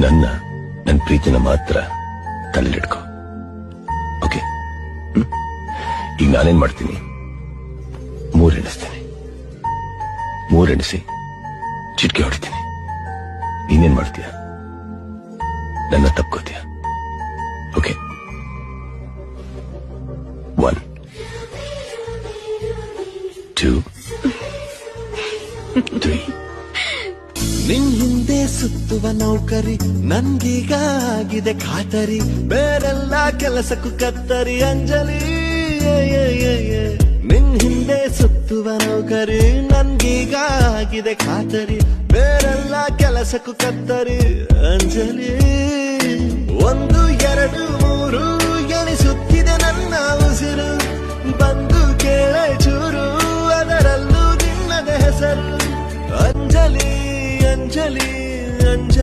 ನನ್ನ ಪ್ರೀತಿನ ಮಾತ್ರ ತಲೆಲಿಟ್ಕೋ. ಓಕೆ? ಈಗ ನಾನೇನ್ ಮಾಡ್ತೀನಿ, 3 ಎಣಿಸ್ತೀನಿ. 3 ಎಣಿಸಿ ಚಿಟ್ಕೆ ಹೊಡಿತೀನಿ. ನೀನೇನ್ ಮಾಡ್ತೀಯ? ನನ್ನ ತಪ್ಕೋತೀಯ. ಓಕೆ? 1 2 3. ನಿನ್ ಹಿಂದೆ ಸುತ್ತುವ ನೌಕರಿ ನನ್ಗೀಗ ಆಗಿದೆ ಖಾತರಿ, ಬೇರೆಲ್ಲ ಕೆಲಸಕ್ಕೂ ಕತ್ತರಿ ಅಂಜಲಿ. ನಿನ್ ಹಿಂದೆ ಸುತ್ತುವ ನೌಕರಿ ನನ್ಗೀಗ ಆಗಿದೆ ಖಾತರಿ, ಬೇರೆಲ್ಲ ಕೆಲಸಕ್ಕೂ ಕತ್ತರಿ ಅಂಜಲಿ. 1 2 3 ಎಣಿಸುತ್ತಿದೆ ನನ್ನ ಉಸಿರು, ಬಂದು ಕೇಳ ಚೂರು ಅದರಲ್ಲೂ ನಿನ್ನದ ಹೆಸರು ಅಂಜಲಿ ಅಂಜಲಿ.